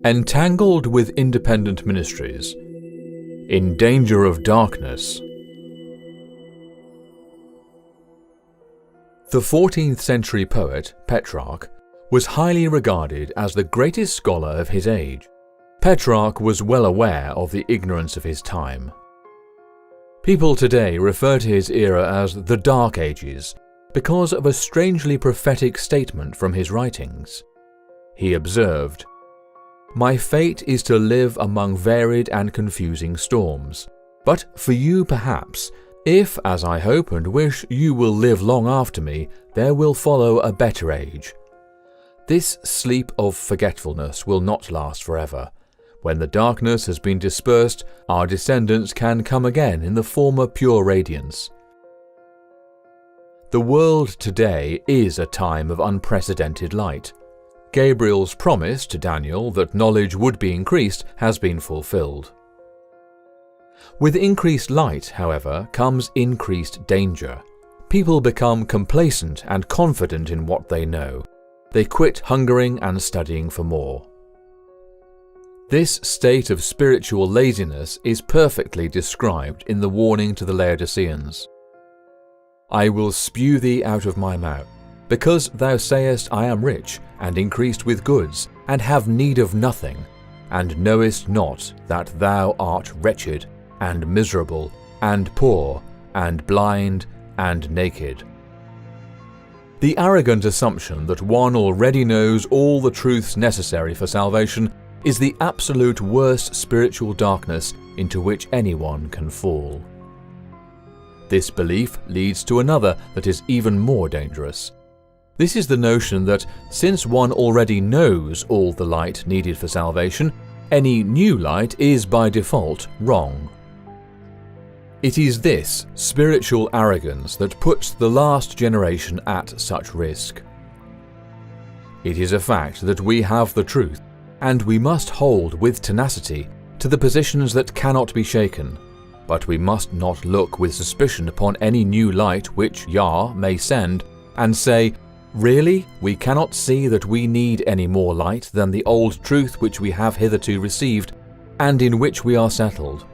Entangled with Independent Ministries. In danger of darkness. The 14th century poet, Petrarch, was highly regarded as the greatest scholar of his age. Petrarch was well aware of the ignorance of his time. People today refer to his era as the Dark Ages because of a strangely prophetic statement from his writings. He observed, "My fate is to live among varied and confusing storms. But for you perhaps, if, as I hope and wish, you will live long after me, there will follow a better age. This sleep of forgetfulness will not last forever. When the darkness has been dispersed, our descendants can come again in the former pure radiance." The world today is a time of unprecedented light. Gabriel's promise to Daniel that knowledge would be increased has been fulfilled. With increased light, however, comes increased danger. People become complacent and confident in what they know. They quit hungering and studying for more. This state of spiritual laziness is perfectly described in the warning to the Laodiceans. "I will spew thee out of my mouth, because thou sayest, I am rich, and increased with goods, and have need of nothing, and knowest not that thou art wretched, and miserable, and poor, and blind, and naked." The arrogant assumption that one already knows all the truths necessary for salvation is the absolute worst spiritual darkness into which anyone can fall. This belief leads to another that is even more dangerous. This is the notion that, since one already knows all the light needed for salvation, any new light is by default wrong. It is this spiritual arrogance that puts the last generation at such risk. It is a fact that we have the truth, and we must hold with tenacity to the positions that cannot be shaken, but we must not look with suspicion upon any new light which Yah may send and say, "Really, we cannot see that we need any more light than the old truth which we have hitherto received, and in which we are settled."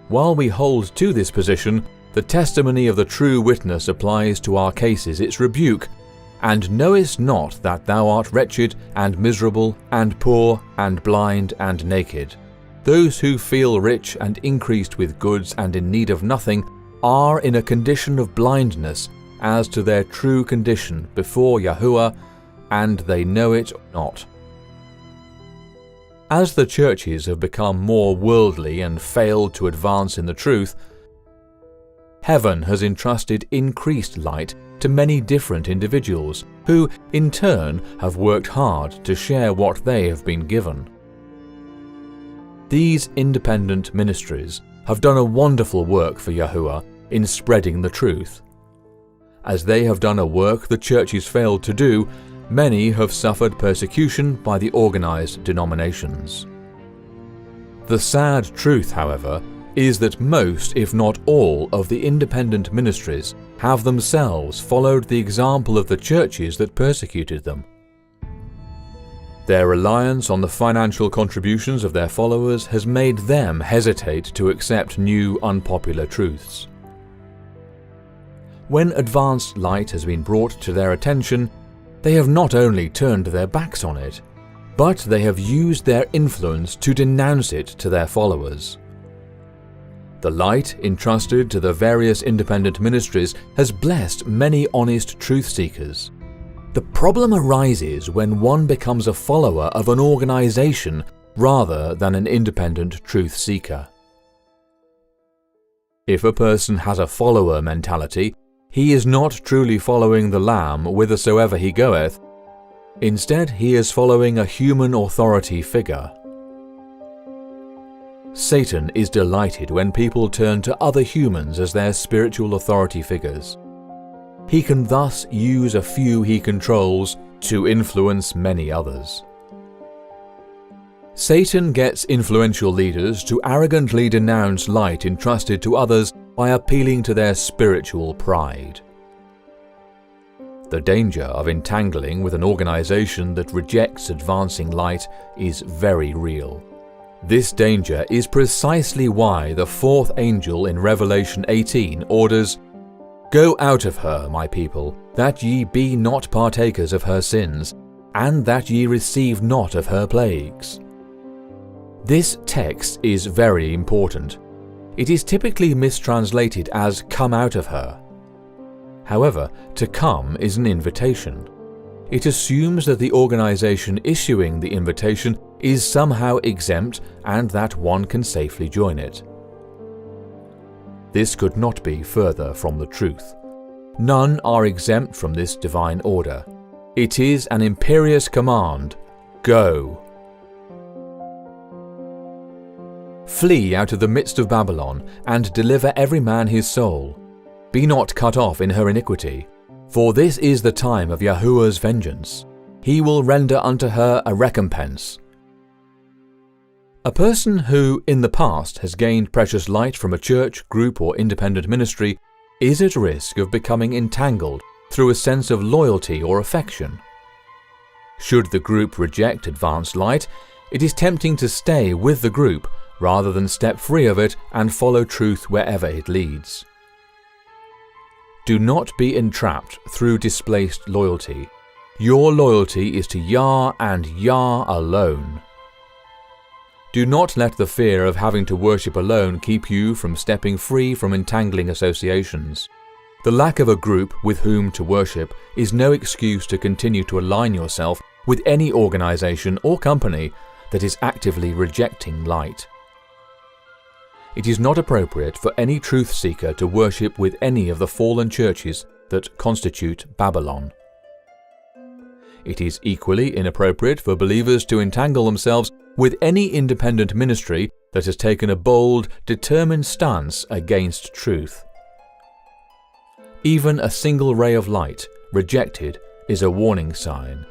While we hold to this position, the testimony of the true witness applies to our cases its rebuke, "And knowest not that thou art wretched, and miserable, and poor, and blind, and naked?" Those who feel rich and increased with goods and in need of nothing are in a condition of blindness as to their true condition before Yahuwah, and they know it not. As the churches have become more worldly and failed to advance in the truth, heaven has entrusted increased light to many different individuals who, in turn, have worked hard to share what they have been given. These independent ministries have done a wonderful work for Yahuwah in spreading the truth. As they have done a work the churches failed to do, many have suffered persecution by the organized denominations. The sad truth, however, is that most, if not all, of the independent ministries have themselves followed the example of the churches that persecuted them. Their reliance on the financial contributions of their followers has made them hesitate to accept new, unpopular truths. When advanced light has been brought to their attention, they have not only turned their backs on it, but they have used their influence to denounce it to their followers. The light entrusted to the various independent ministries has blessed many honest truth seekers. The problem arises when one becomes a follower of an organization rather than an independent truth seeker. If a person has a follower mentality, he is not truly following the Lamb whithersoever he goeth. Instead, he is following a human authority figure. Satan is delighted when people turn to other humans as their spiritual authority figures. He can thus use a few he controls to influence many others. Satan gets influential leaders to arrogantly denounce light entrusted to others by appealing to their spiritual pride. The danger of entangling with an organization that rejects advancing light is very real. This danger is precisely why the fourth angel in Revelation 18 orders, "Go out of her, my people, that ye be not partakers of her sins, and that ye receive not of her plagues." This text is very important. It is typically mistranslated as "come out of her." However, to come is an invitation. It assumes that the organization issuing the invitation is somehow exempt and that one can safely join it. This could not be further from the truth. None are exempt from this divine order. It is an imperious command: go. Flee out of the midst of Babylon, and deliver every man his soul. Be not cut off in her iniquity, for this is the time of Yahuwah's vengeance. He will render unto her a recompense. A person who, in the past, has gained precious light from a church, group, or independent ministry is at risk of becoming entangled through a sense of loyalty or affection. Should the group reject advanced light, it is tempting to stay with the group rather than step free of it and follow truth wherever it leads. Do not be entrapped through displaced loyalty. Your loyalty is to Yah and Yah alone. Do not let the fear of having to worship alone keep you from stepping free from entangling associations. The lack of a group with whom to worship is no excuse to continue to align yourself with any organization or company that is actively rejecting light. It is not appropriate for any truth seeker to worship with any of the fallen churches that constitute Babylon. It is equally inappropriate for believers to entangle themselves with any independent ministry that has taken a bold, determined stance against truth. Even a single ray of light rejected is a warning sign,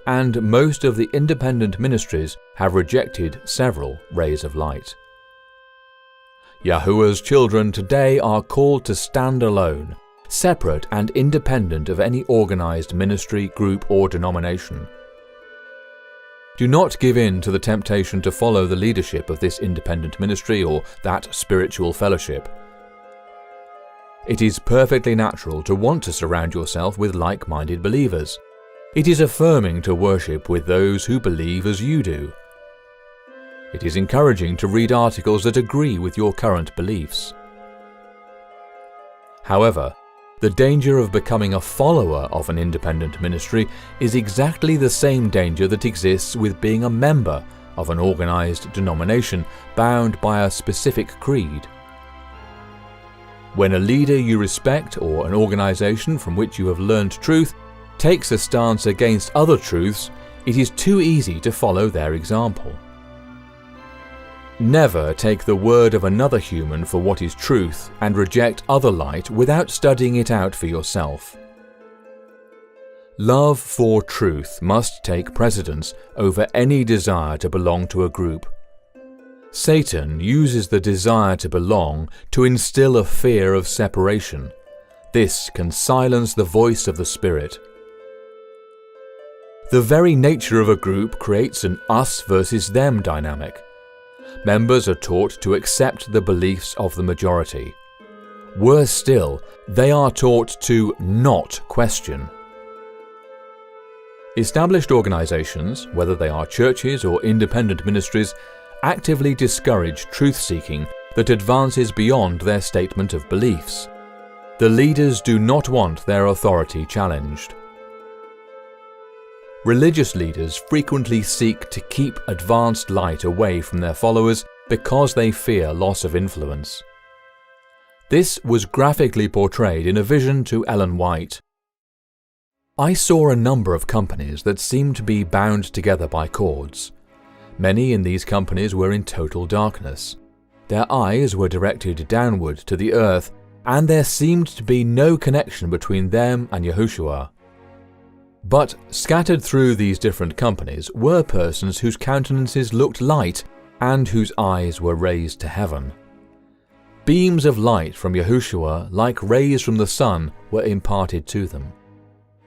and most of the independent ministries have rejected several rays of light. Yahuwah's children today are called to stand alone, separate and independent of any organized ministry, group, or denomination. Do not give in to the temptation to follow the leadership of this independent ministry or that spiritual fellowship. It is perfectly natural to want to surround yourself with like-minded believers. It is affirming to worship with those who believe as you do. It is encouraging to read articles that agree with your current beliefs. However, the danger of becoming a follower of an independent ministry is exactly the same danger that exists with being a member of an organized denomination bound by a specific creed. When a leader you respect or an organization from which you have learned truth takes a stance against other truths, it is too easy to follow their example. Never take the word of another human for what is truth and reject other light without studying it out for yourself. Love for truth must take precedence over any desire to belong to a group. Satan uses the desire to belong to instill a fear of separation. This can silence the voice of the Spirit. The very nature of a group creates an us versus them dynamic. Members are taught to accept the beliefs of the majority. Worse still, they are taught to not question. Established organizations, whether they are churches or independent ministries, actively discourage truth-seeking that advances beyond their statement of beliefs. The leaders do not want their authority challenged. Religious leaders frequently seek to keep advanced light away from their followers because they fear loss of influence. This was graphically portrayed in a vision to Ellen White. I saw a number of companies that seemed to be bound together by cords. Many in these companies were in total darkness. Their eyes were directed downward to the earth, and there seemed to be no connection between them and Yahushua. But scattered through these different companies were persons whose countenances looked light and whose eyes were raised to heaven. Beams of light from Yahushua, like rays from the sun, were imparted to them.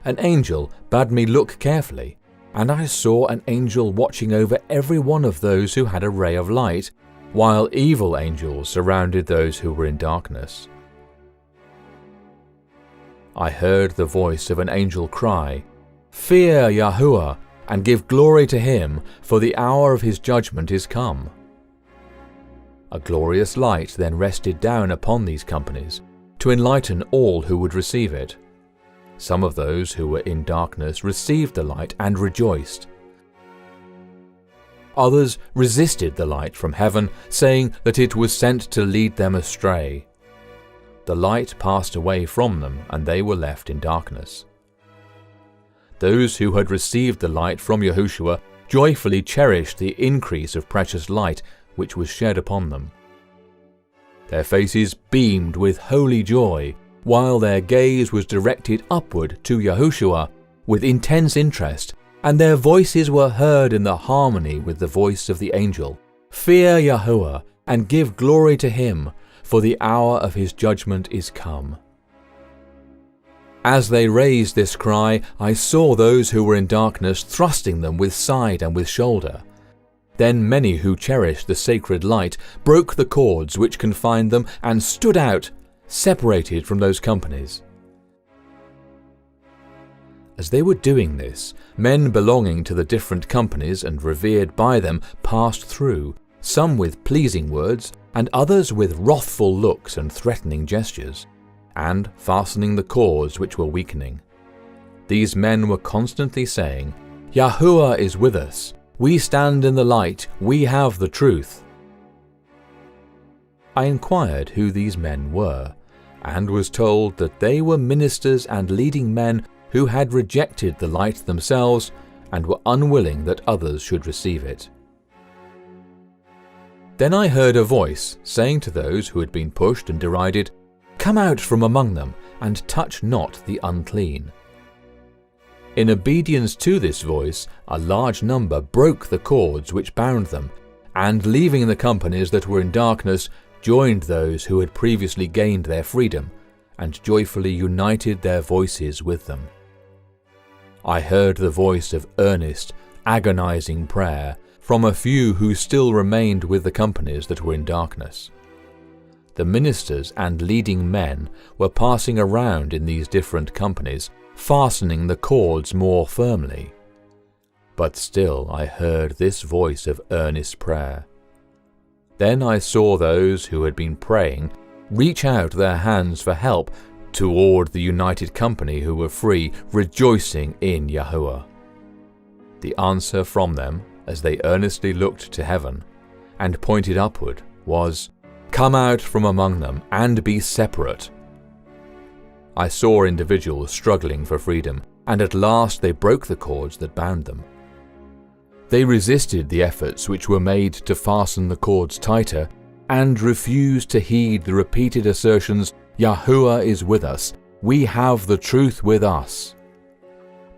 an angel bade me look carefully, and I saw an angel watching over every one of those who had a ray of light, while evil angels surrounded those who were in darkness. I heard the voice of an angel cry, "Fear Yahuwah, and give glory to him, for the hour of his judgment is come." A glorious light then rested down upon these companies, to enlighten all who would receive it. Some of those who were in darkness received the light and rejoiced. Others resisted the light from heaven, saying that it was sent to lead them astray. The light passed away from them, and they were left in darkness. Those who had received the light from Yahushua joyfully cherished the increase of precious light which was shed upon them. Their faces beamed with holy joy, while their gaze was directed upward to Yahushua with intense interest, and their voices were heard in the harmony with the voice of the angel. "Fear Yahuwah, and give glory to him, for the hour of his judgment is come." As they raised this cry, I saw those who were in darkness thrusting them with side and with shoulder. Then many who cherished the sacred light broke the cords which confined them and stood out, separated from those companies. As they were doing this, men belonging to the different companies and revered by them passed through, some with pleasing words, and others with wrathful looks and threatening gestures, and fastening the cords which were weakening. These men were constantly saying, "Yahuwah is with us. We stand in the light, we have the truth." I inquired who these men were, and was told that they were ministers and leading men who had rejected the light themselves and were unwilling that others should receive it. Then I heard a voice saying to those who had been pushed and derided, "Come out from among them, and touch not the unclean." In obedience to this voice, a large number broke the cords which bound them, and leaving the companies that were in darkness, joined those who had previously gained their freedom, and joyfully united their voices with them. I heard the voice of earnest, agonizing prayer from a few who still remained with the companies that were in darkness. The ministers and leading men were passing around in these different companies, fastening the cords more firmly. But still I heard this voice of earnest prayer. Then I saw those who had been praying reach out their hands for help toward the united company who were free, rejoicing in Yahuwah. The answer from them, as they earnestly looked to heaven and pointed upward, was, "Come out from among them and be separate." I saw individuals struggling for freedom, and at last they broke the cords that bound them. They resisted the efforts which were made to fasten the cords tighter, and refused to heed the repeated assertions, "Yahuwah is with us, we have the truth with us."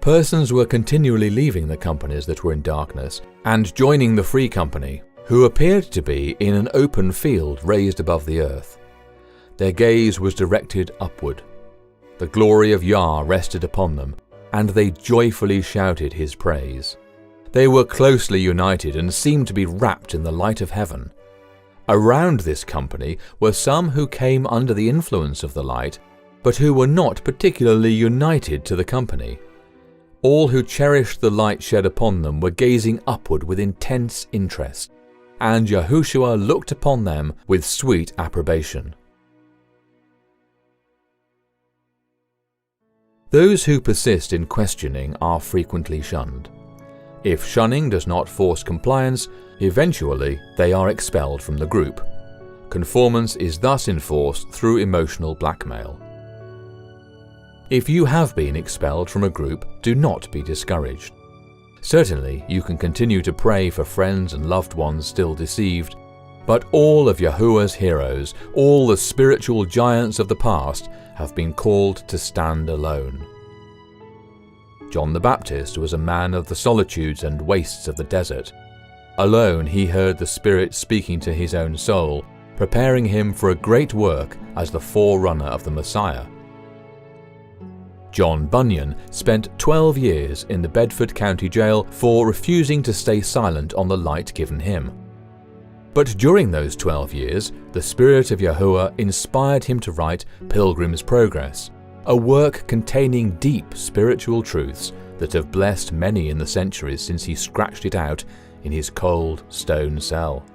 Persons were continually leaving the companies that were in darkness, and joining the free company, who appeared to be in an open field raised above the earth. Their gaze was directed upward. The glory of Yah rested upon them, and they joyfully shouted his praise. They were closely united and seemed to be wrapped in the light of heaven. Around this company were some who came under the influence of the light, but who were not particularly united to the company. All who cherished the light shed upon them were gazing upward with intense interest, and Yahushua looked upon them with sweet approbation. Those who persist in questioning are frequently shunned. If shunning does not force compliance, eventually they are expelled from the group. Conformance is thus enforced through emotional blackmail. If you have been expelled from a group, do not be discouraged. Certainly, you can continue to pray for friends and loved ones still deceived, but all of Yahuwah's heroes, all the spiritual giants of the past, have been called to stand alone. John the Baptist was a man of the solitudes and wastes of the desert. Alone he heard the Spirit speaking to his own soul, preparing him for a great work as the forerunner of the Messiah. John Bunyan spent 12 years in the Bedford County Jail for refusing to stay silent on the light given him. But during those 12 years, the Spirit of Yahuwah inspired him to write Pilgrim's Progress, a work containing deep spiritual truths that have blessed many in the centuries since he scratched it out in his cold stone cell.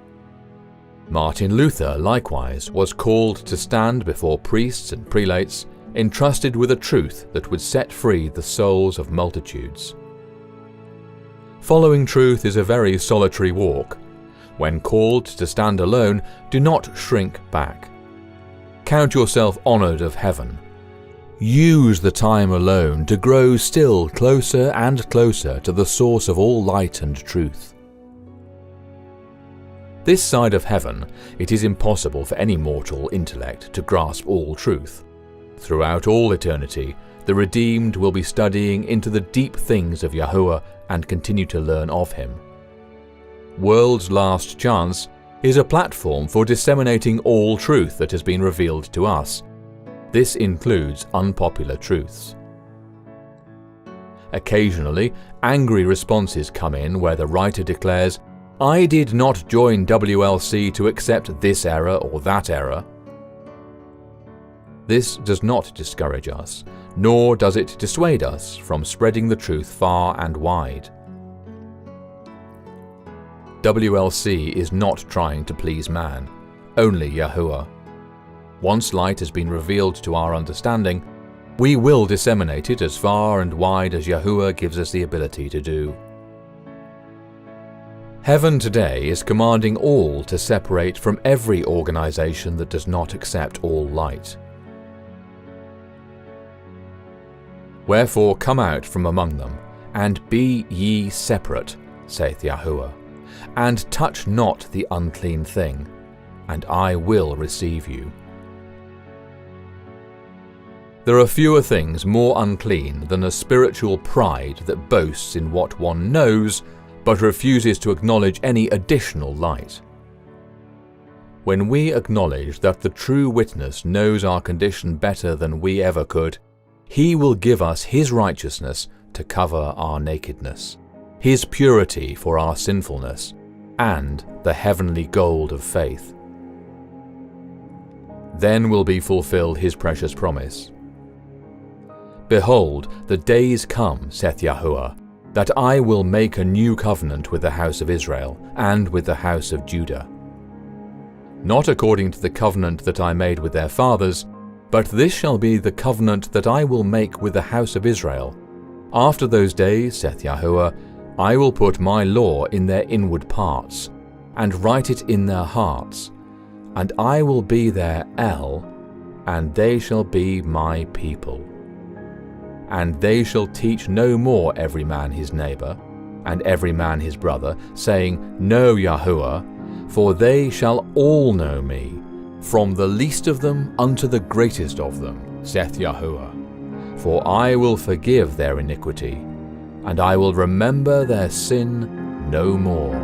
Martin Luther, likewise, was called to stand before priests and prelates, entrusted with a truth that would set free the souls of multitudes. Following truth is a very solitary walk. When called to stand alone, do not shrink back. Count yourself honored of heaven. Use the time alone to grow still closer and closer to the source of all light and truth. This side of heaven, it is impossible for any mortal intellect to grasp all truth. Throughout all eternity, the redeemed will be studying into the deep things of Yahuwah and continue to learn of him. World's Last Chance is a platform for disseminating all truth that has been revealed to us. This includes unpopular truths. Occasionally, angry responses come in where the writer declares, "I did not join WLC to accept this error or that error." This does not discourage us, nor does it dissuade us from spreading the truth far and wide. WLC is not trying to please man, only Yahuwah. Once light has been revealed to our understanding, we will disseminate it as far and wide as Yahuwah gives us the ability to do. Heaven today is commanding all to separate from every organization that does not accept all light. Wherefore come out from among them, and be ye separate, saith Yahuwah, and touch not the unclean thing, and I will receive you. There are fewer things more unclean than a spiritual pride that boasts in what one knows, but refuses to acknowledge any additional light. When we acknowledge that the true witness knows our condition better than we ever could, he will give us his righteousness to cover our nakedness, his purity for our sinfulness, and the heavenly gold of faith. Then will be fulfilled his precious promise. Behold, the days come, saith Yahuwah, that I will make a new covenant with the house of Israel and with the house of Judah. Not according to the covenant that I made with their fathers, but this shall be the covenant that I will make with the house of Israel. After those days, saith Yahuwah, I will put my law in their inward parts, and write it in their hearts, and I will be their El, and they shall be my people. And they shall teach no more every man his neighbor, and every man his brother, saying, Know Yahuwah, for they shall all know me, from the least of them unto the greatest of them, saith Yahuwah. For I will forgive their iniquity, and I will remember their sin no more.